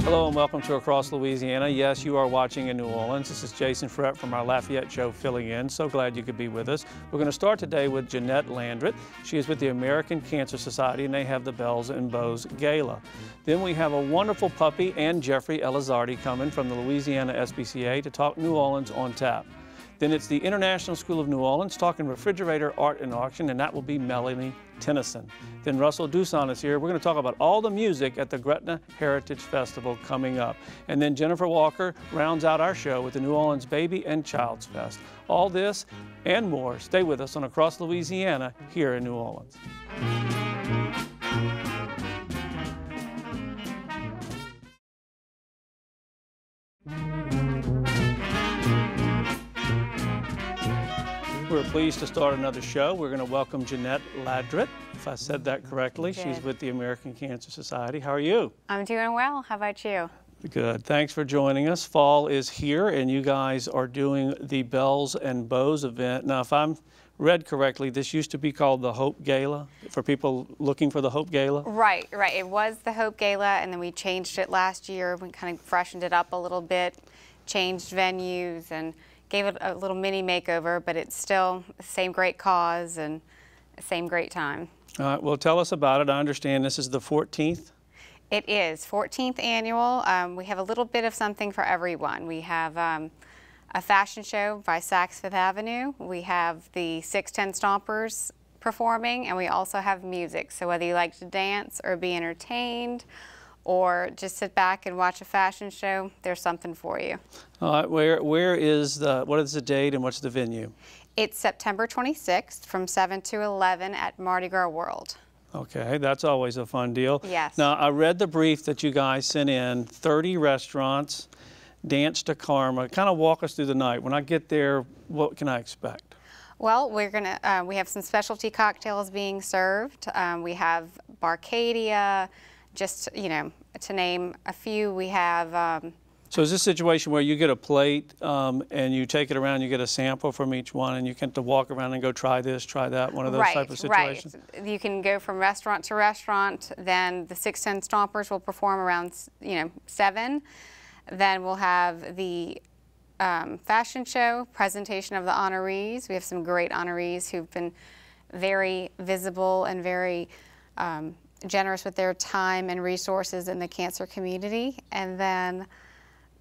Hello and welcome to Across Louisiana. Yes, you are watching in New Orleans. This is Jason Furrate from our Lafayette show filling in. So glad you could be with us. We're going to start today with Jeannette Ladreyt. She is with the American Cancer Society and they have the Belles Beaus Gala. Then we have a wonderful puppy and Jeffrey Elizardi coming from the Louisiana SPCA to talk New Orleans on tap. Then it's the International School of New Orleans talking refrigerator art and auction, and that will be Melanie Tennyson. Then Russell Doussan is here. We're going to talk about all the music at the Gretna Hearitage Festival coming up. And then Jennifer Walker rounds out our show with the New Orleans Baby and Child's Fest. All this and more. Stay with us on Across Louisiana here in New Orleans. We're pleased to start another show. We're going to welcome Jeannette Ladreyt, if I said that correctly. She's with the American Cancer Society. How are you? I'm doing well. How about you? Good. Thanks for joining us. Fall is here, and you guys are doing the Belles and Beaus event. Now, if I'm read correctly, this used to be called the Hope Gala, for people looking for the Hope Gala? Right. It was the Hope Gala, and then we changed it last year. We kind of freshened it up a little bit, changed venues, and gave it a little mini makeover, but it's still the same great cause and the same great time. All right, well, tell us about it. I understand this is the 14th? It is, 14th annual. We have a little bit of something for everyone. We have a fashion show by Saks Fifth Avenue. We have the 610 Stompers performing, and we also have music. So whether you like to dance or be entertained, or just sit back and watch a fashion show, there's something for you. All right, what is the date and what's the venue? It's September 26th from 7 to 11 at Mardi Gras World. Okay, that's always a fun deal. Yes. Now, I read the brief that you guys sent in, 30 restaurants, dance to karma. Kind of walk us through the night. When I get there, what can I expect? Well, we have some specialty cocktails being served. We have Barcadia, just, you know, to name a few. We have... So is this a situation where you get a plate and you take it around, you get a sample from each one, and you get to walk around and go try this, try that, one of those type of situations? Right. You can go from restaurant to restaurant. Then the 610 Stompers will perform around, 7. Then we'll have the fashion show, presentation of the honorees. We have some great honorees who've been very visible and very generous with their time and resources in the cancer community. And then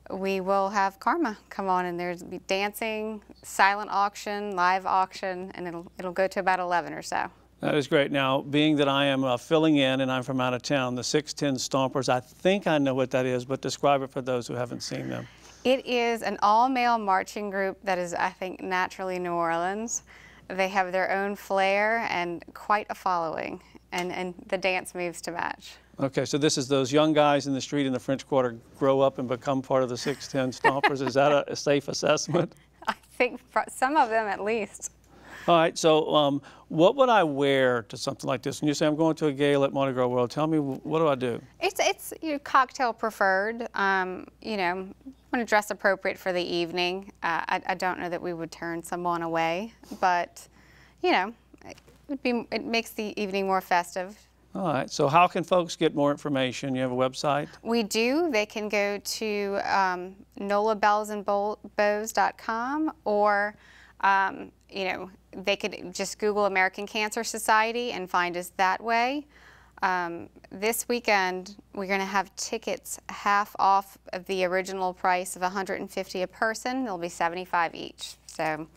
we will have Karma come on, and there's be dancing, silent auction, live auction, and it'll go to about 11 or so. That is great. Now, being that I am filling in and I'm from out of town, the 610 Stompers, I think I know what that is, but describe it for those who haven't seen them. It is an all-male marching group that is, I think, naturally New Orleans. They have their own flair and quite a following, and the dance moves to match. Okay, so this is those young guys in the street in the French Quarter grow up and become part of the 610 Stompers. Is that a safe assessment? I think some of them at least. All right, so what would I wear to something like this? When you say I'm going to a gala at Mardi Gras World, tell me, what do I do? It's cocktail preferred. Want to dress appropriate for the evening. I don't know that we would turn someone away, but it makes the evening more festive. All right, so how can folks get more information? You have a website? We do. They can go to nolabellesandbeaux.com, or they could just Google American Cancer Society and find us that way. This weekend, we're going to have tickets half off of the original price of $150 a person. They'll be $75 each. So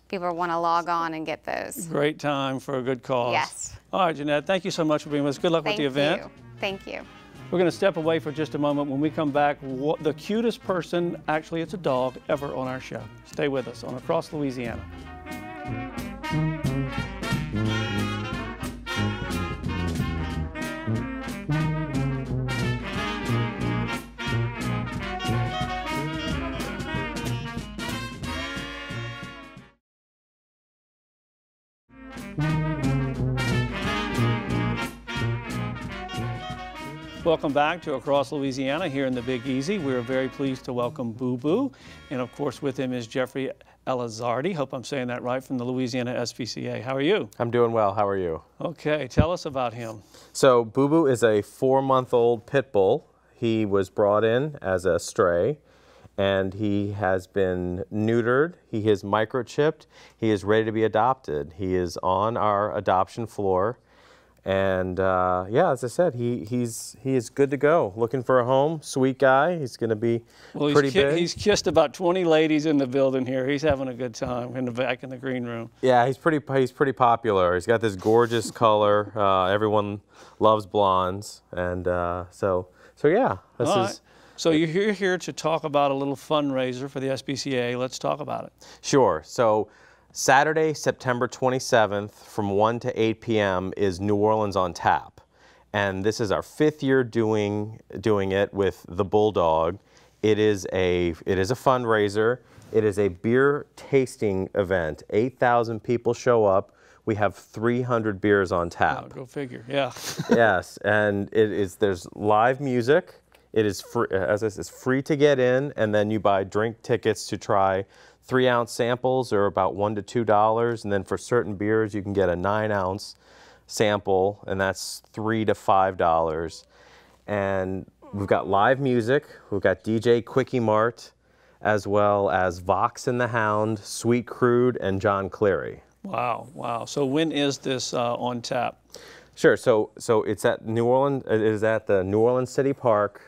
people want to log on and get those. Great time for a good cause. Yes. All right, Jeannette, thank you so much for being with us. Good luck with the event. Thank you. We're going to step away for just a moment. When we come back, the cutest person, actually it's a dog, ever on our show. Stay with us on Across Louisiana. Welcome back to Across Louisiana here in the Big Easy. We're very pleased to welcome Boo Boo, and of course with him is Jeffrey Elizardi. Hope I'm saying that right, from the Louisiana SPCA. How are you? I'm doing well. How are you? Okay, tell us about him. So Boo Boo is a 4-month-old pit bull. He was brought in as a stray, and he has been neutered. He is microchipped. He is ready to be adopted. He is on our adoption floor. And yeah, as I said, he is good to go. Looking for a home, sweet guy. He's going to be pretty big. He's kissed about 20 ladies in the building here. He's having a good time in the back in the green room. Yeah, he's pretty popular. He's got this gorgeous color. Everyone loves blondes, and so yeah, this is. Right. So you're here to talk about a little fundraiser for the SPCA. Let's talk about it. Sure. So Saturday, September 27th from 1 to 8 p.m. is New Orleans on Tap. And this is our 5th year doing it with the Bulldog. It is a fundraiser. It is a beer tasting event. 8,000 people show up. We have 300 beers on tap. Oh, go figure, yeah. Yes, and there's live music. It is free, as I said, it's free to get in, and then you buy drink tickets to try 3-ounce samples are about $1 to $2, and then for certain beers you can get a 9-ounce sample, and that's $3 to $5. And we've got live music. We've got DJ Quickie Mart, as well as Vox and the Hound, Sweet Crude, and John Cleary. Wow, wow. So when is this on tap? Sure. So it's at New Orleans. It is at the New Orleans City Park.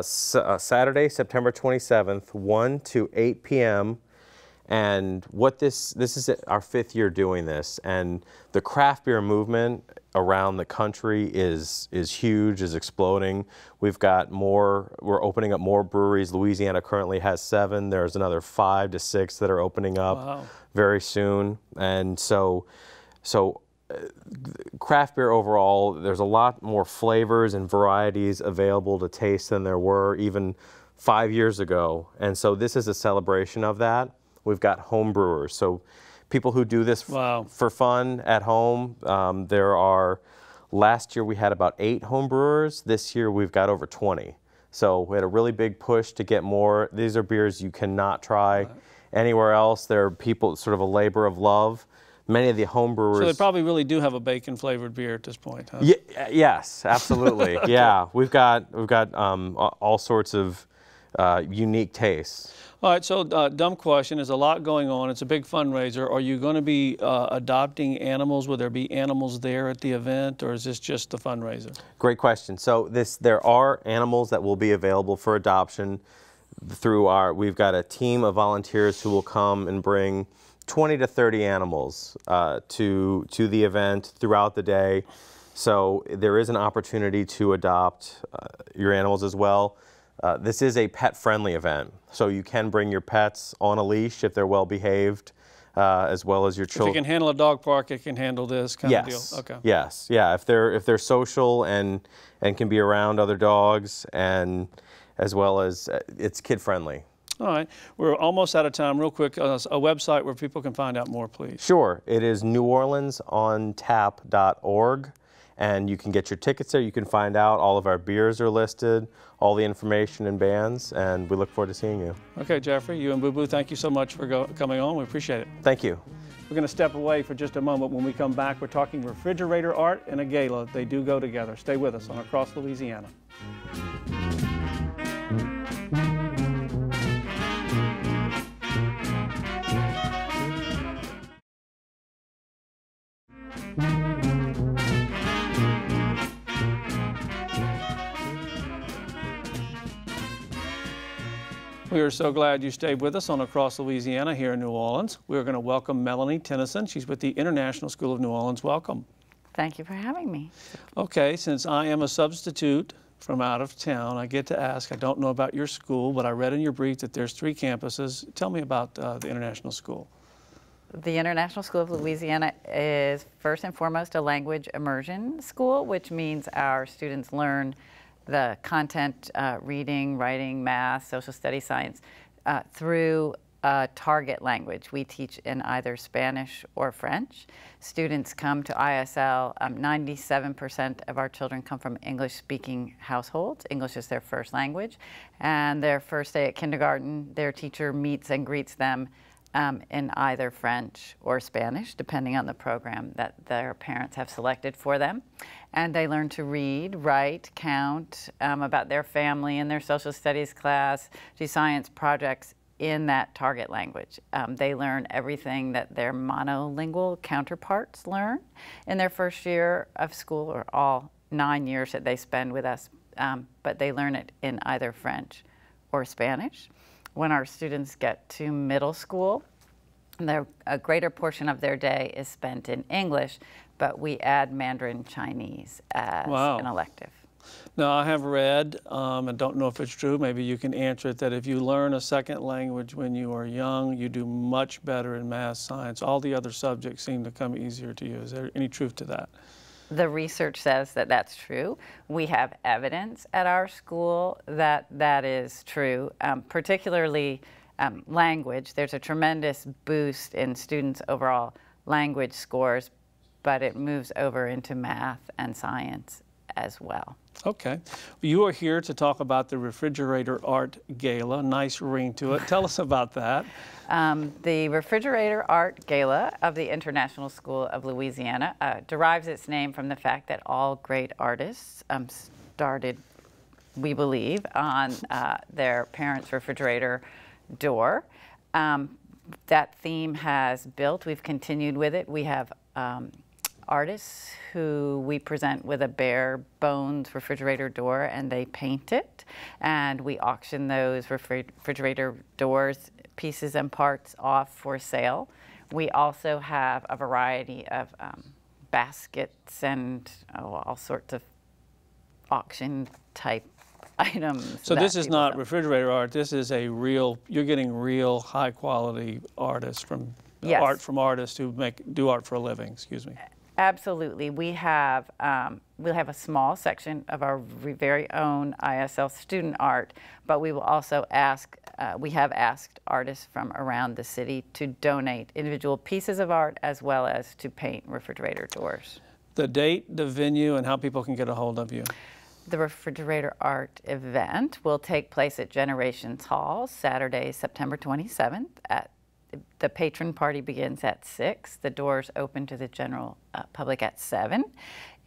Saturday, September 27th, 1 to 8 p.m. And what this is our 5th year doing this, and the craft beer movement around the country is huge, is exploding. We've got more. We're opening up more breweries. Louisiana currently has 7. There's another 5 to 6 that are opening up very soon, and so. Craft beer overall, there's a lot more flavors and varieties available to taste than there were even 5 years ago. And so this is a celebration of that. We've got home brewers. So people who do this for fun at home, last year we had about 8 home brewers. This year we've got over 20. So we had a really big push to get more. These are beers you cannot try anywhere else. They're sort of a labor of love. Many of the home brewers. So they probably really do have a bacon-flavored beer at this point, huh? Yes, absolutely. Okay. Yeah, we've got all sorts of unique tastes. All right. So dumb question. There's a lot going on. It's a big fundraiser. Are you going to be adopting animals? Will there be animals there at the event, or is this just the fundraiser? Great question. So there are animals that will be available for adoption through we've got a team of volunteers who will come and bring 20 to 30 animals to the event throughout the day. So there is an opportunity to adopt your animals as well. This is a pet-friendly event, so you can bring your pets on a leash if they're well behaved, as well as your children. If it can handle a dog park, it can handle this kind of deal. Okay. Yes. Yeah. If they're social and can be around other dogs, and as well as it's kid-friendly. All right. We're almost out of time. Real quick, a website where people can find out more, please. Sure. It is neworleansontap.org, and you can get your tickets there. You can find out all of our beers are listed, all the information and bands, and we look forward to seeing you. Okay, Jeffrey, you and Boo Boo, thank you so much for coming on. We appreciate it. Thank you. We're going to step away for just a moment. When we come back, we're talking refrigerator art and a gala. They do go together. Stay with us on Across Louisiana. We are so glad you stayed with us on Across Louisiana here in New Orleans. We are going to welcome Melanie Tennyson. She's with the International School of New Orleans. Welcome. Thank you for having me. Okay, since I am a substitute from out of town, I get to ask, I don't know about your school, but I read in your brief that there's 3 campuses. Tell me about the International School. The International School of Louisiana is first and foremost a language immersion school, which means our students learn the content, reading, writing, math, social studies, science, through a target language. We teach in either Spanish or French. Students come to ISL, 97% of our children come from English-speaking households. English is their first language. And their first day at kindergarten, their teacher meets and greets them in either French or Spanish, depending on the program that their parents have selected for them. And they learn to read, write, count, about their family and their social studies class, do science projects in that target language. They learn everything that their monolingual counterparts learn in their first year of school, or all 9 years that they spend with us, but they learn it in either French or Spanish. When our students get to middle school, a greater portion of their day is spent in English, but we add Mandarin Chinese as an elective. Now, I have read, and don't know if it's true, maybe you can answer it, that if you learn a second language when you are young, you do much better in math, science. All the other subjects seem to come easier to you. Is there any truth to that? The research says that that's true. We have evidence at our school that that is true, particularly language. There's a tremendous boost in students' overall language scores, but it moves over into math and science as well. Okay. You are here to talk about the Refrigerator Art Gala. Nice ring to it. Tell us about that. The Refrigerator Art Gala of the International School of Louisiana derives its name from the fact that all great artists started, we believe, on their parents' refrigerator door. That theme has built. We've continued with it. We have artists who we present with a bare bones refrigerator door, and they paint it, and we auction those refrigerator doors, pieces and parts, off for sale. We also have a variety of baskets and all sorts of auction type items. So this is not refrigerator art, this is a real, you're getting real high quality artists from, art from artists who do art for a living, excuse me. Absolutely. We'll have a small section of our very own ISL student art, but we will also we have asked artists from around the city to donate individual pieces of art as well as to paint refrigerator doors. The date, the venue, and how people can get a hold of you. The Refrigerator Art event will take place at Generations Hall, Saturday, September 27th. The patron party begins at 6. The doors open to the general public at 7.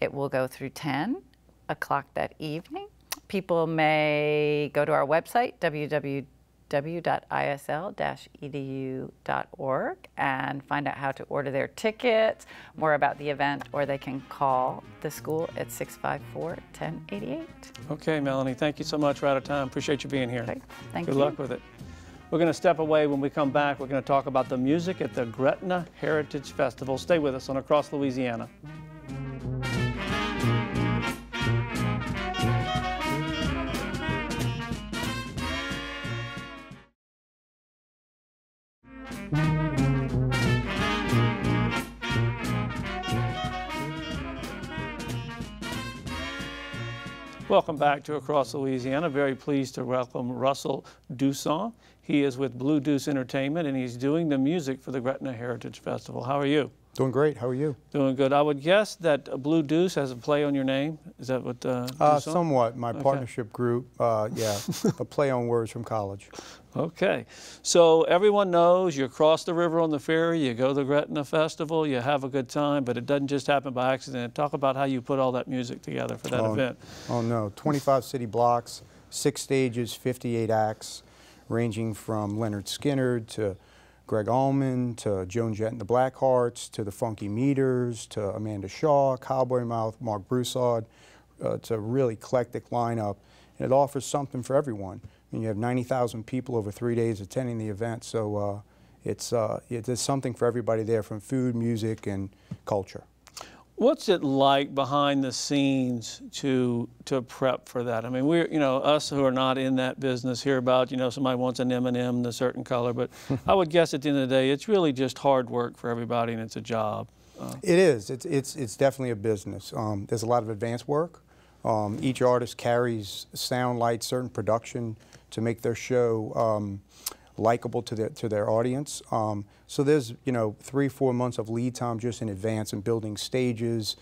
It will go through 10 o'clock that evening. People may go to our website, www.isl-edu.org, and find out how to order their tickets, more about the event, or they can call the school at 654-1088. Okay, Melanie, thank you so much. We're out of time. Appreciate you being here. Okay, thank you. Good luck with it. We're going to step away. When we come back, we're going to talk about the music at the Gretna Hearitage Festival. Stay with us on Across Louisiana. Welcome back to Across Louisiana. Very pleased to welcome Russell Doussan. He is with Blue Duce Entertainment, and he's doing the music for the Gretna Hearitage Festival. How are you? Doing great. How are you? Doing good. I would guess that Blue Duce has a play on your name. Is that what somewhat. My partnership group, yeah, a play on words from college. Okay. So everyone knows you cross the river on the ferry, you go to the Gretna Festival, you have a good time, but it doesn't just happen by accident. Talk about how you put all that music together for that event. Oh, no. 25 city blocks, 6 stages, 58 acts, ranging from Leonard Skinner to Greg Allman to Joan Jett and the Blackhearts to the Funky Meters to Amanda Shaw, Cowboy Mouth, Mark Broussard. It's a really eclectic lineup, and it offers something for everyone. I mean, you have 90,000 people over 3 days attending the event, so there's something for everybody there, from food, music, and culture. What's it like behind the scenes to prep for that? I mean, we're, us who are not in that business hear about, somebody wants an M&M in a certain color, but I would guess at the end of the day, it's really just hard work for everybody, and it's a job. It is. It's definitely a business. There's a lot of advanced work. Each artist carries sound, light, certain production to make their show likable to their audience. So there's 3-4 months of lead time just in advance and building stages,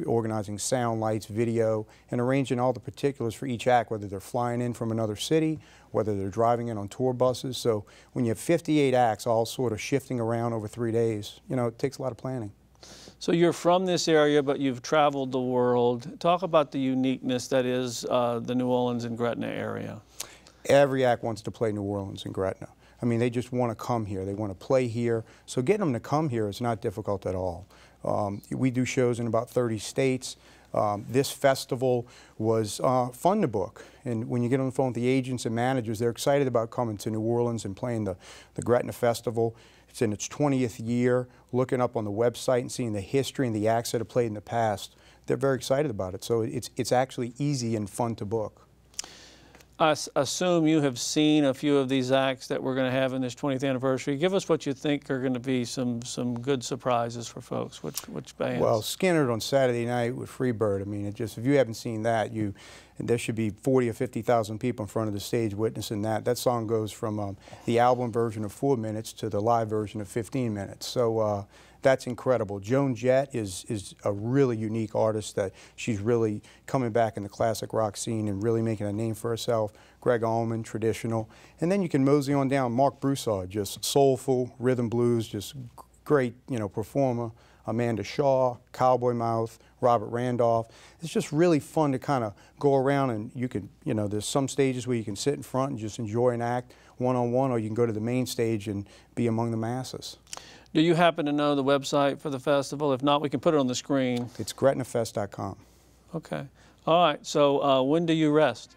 organizing sound, lights, video, and arranging all the particulars for each act, whether they're flying in from another city, whether they're driving in on tour buses. So when you have 58 acts all sort of shifting around over 3 days, you know, it takes a lot of planning. So you're from this area, but you've traveled the world. Talk about the uniqueness that is the New Orleans and Gretna area. Every act wants to play New Orleans and Gretna. I mean, they just want to come here. They want to play here. So getting them to come here is not difficult at all. We do shows in about 30 states. This festival was fun to book. And when you get on the phone with the agents and managers, they're excited about coming to New Orleans and playing the Gretna Festival. It's in its 20th year. Looking up on the website and seeing the history and the acts that have played in the past, they're very excited about it. So it's actually easy and fun to book. I assume you have seen a few of these acts that we're going to have in this 20th anniversary. Give us what you think are going to be some good surprises for folks. Which bands? Well, Skinner on Saturday night with Freebird. I mean, it just, if you haven't seen that, there should be 40 or 50,000 people in front of the stage witnessing that. That song goes from the album version of 4 minutes to the live version of 15 minutes. So that's incredible. Joan Jett is a really unique artist that she's really coming back in the classic rock scene and really making a name for herself. Greg Allman, traditional. And then you can mosey on down. Mark Broussard, just soulful, rhythm blues, just great, you know, performer. Amanda Shaw, Cowboy Mouth, Robert Randolph. It's just really fun to kind of go around, and you can, you know, there's some stages where you can sit in front and just enjoy an act one-on-one, or you can go to the main stage and be among the masses. Do you happen to know the website for the festival? If not, we can put it on the screen. It's gretnafest.com. Okay. All right. So when do you rest?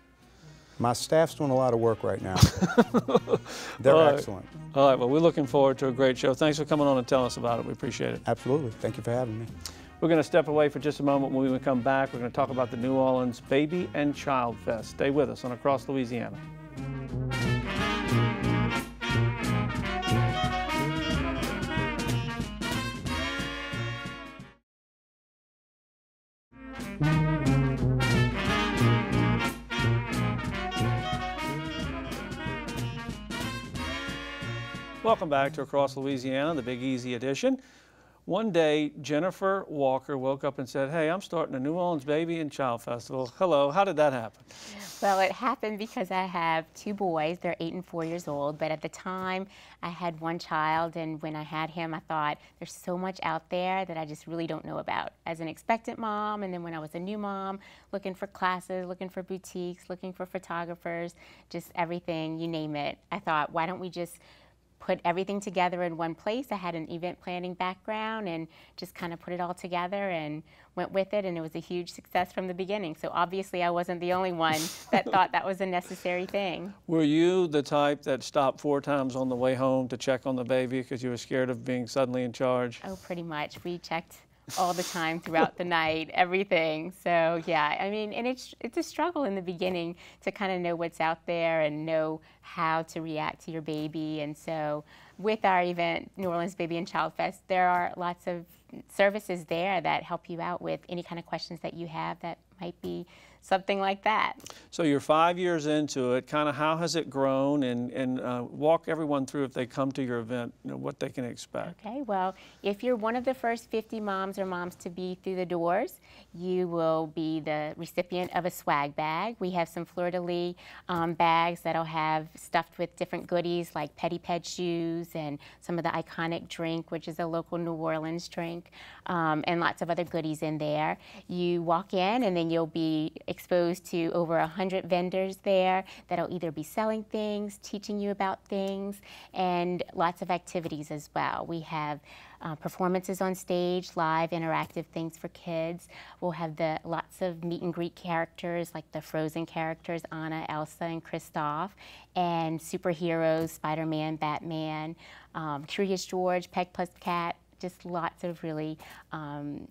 My staff's doing a lot of work right now. They're excellent. All right. Well, we're looking forward to a great show. Thanks for coming on and telling us about it. We appreciate it. Absolutely. Thank you for having me. We're going to step away for just a moment. When we come back, we're going to talk about the New Orleans Baby and Child Fest. Stay with us on Across Louisiana. Welcome back to Across Louisiana, the Big Easy edition. One day, Jennifer Walker woke up and said, hey, I'm starting a New Orleans Baby and Child Festival. Hello, how did that happen? Well, it happened because I have 2 boys. They're 8 and 4 years old, but at the time I had 1 child, and when I had him, I thought there's so much out there that I just really don't know about. As an expectant mom, and then when I was a new mom, looking for classes, looking for boutiques, looking for photographers, just everything, you name it, I thought, why don't we just put everything together in one place. I had an event planning background and just kind of put it all together and went with it, and it was a huge success from the beginning. So obviously I wasn't the only one that thought that was a necessary thing. Were you the type that stopped 4 times on the way home to check on the baby because you were scared of being suddenly in charge? Oh, pretty much. We checked all the time throughout the night, everything. So yeah, I mean, and it's a struggle in the beginning to kind of know what's out there and know how to react to your baby. And so with our event, New Orleans Baby and Child Fest, there are lots of services there that help you out with any kind of questions that you have that might be something like that. So you're 5 years into it. Kind of how has it grown, and walk everyone through, if they come to your event, you know, what they can expect. Okay, well, if you're one of the first 50 moms or moms to be through the doors, you will be the recipient of a swag bag. We have some fleur-de-lis bags that'll have stuffed with different goodies like Petty Ped shoes and some of the iconic drink, which is a local New Orleans drink, and lots of other goodies in there. You walk in and then you'll be exposed to over 100 vendors there that'll either be selling things, teaching you about things, and lots of activities as well. We have performances on stage, live interactive things for kids. We'll have lots of meet and greet characters like the Frozen characters, Anna, Elsa, and Kristoff, and superheroes, Spider-Man, Batman, Curious George, Peg Plus Cat, just lots of really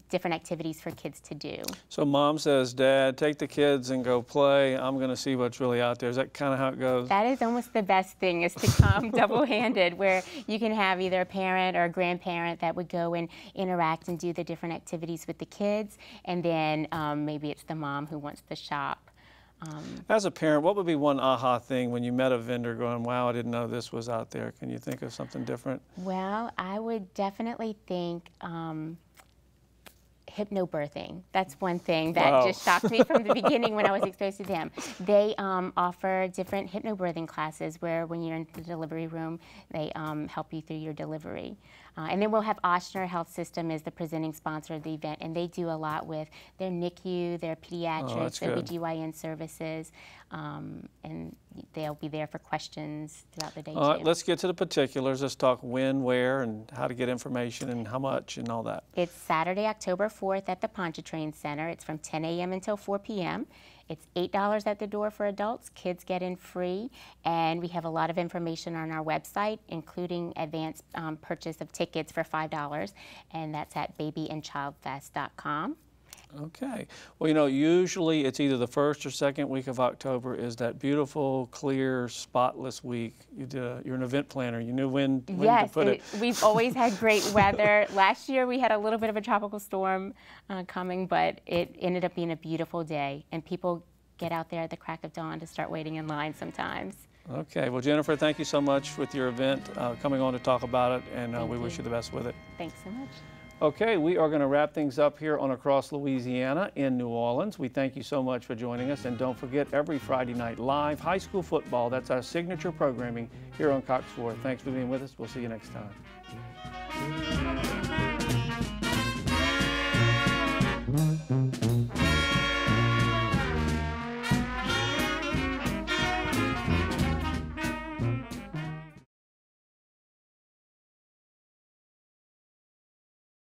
different activities for kids to do. So mom says, Dad, take the kids and go play. I'm going to see what's really out there. Is that kind of how it goes? That is almost the best thing, is to come double-handed, where you can have either a parent or a grandparent that would go and interact and do the different activities with the kids, and then maybe it's the mom who wants to shop. As a parent, what would be one aha thing when you met a vendor going, wow, I didn't know this was out there? Can you think of something different? Well, I would definitely think hypnobirthing. That's one thing that just shocked me from the beginning when I was exposed to them. They offer different hypnobirthing classes where when you're in the delivery room, they help you through your delivery. And then we'll have Ochsner Health System as the presenting sponsor of the event, and they do a lot with their NICU, their pediatrics, their OBGYN services, and they'll be there for questions throughout the day. All right, let's get to the particulars. Let's talk when, where, and how to get information and how much and all that. It's Saturday, October 4th at the Pontchartrain Center. It's from 10 a.m. until 4 p.m. It's $8 at the door for adults. Kids get in free, and we have a lot of information on our website, including advanced purchase of tickets for $5, and that's at babyandchildfest.com. Okay. Well, you know, usually it's either the first or second week of October is that beautiful, clear, spotless week. You're an event planner. You knew when to put it. We've always had great weather. Last year we had a little bit of a tropical storm coming, but it ended up being a beautiful day, and people get out there at the crack of dawn to start waiting in line sometimes. Okay. Well, Jennifer, thank you so much with your event, coming on to talk about it, and we wish you the best with it. Thanks so much. Okay, we are going to wrap things up here on Across Louisiana in New Orleans. We thank you so much for joining us, and don't forget, every Friday night live high school football. That's our signature programming here on Cox 4. Thanks for being with us. We'll see you next time.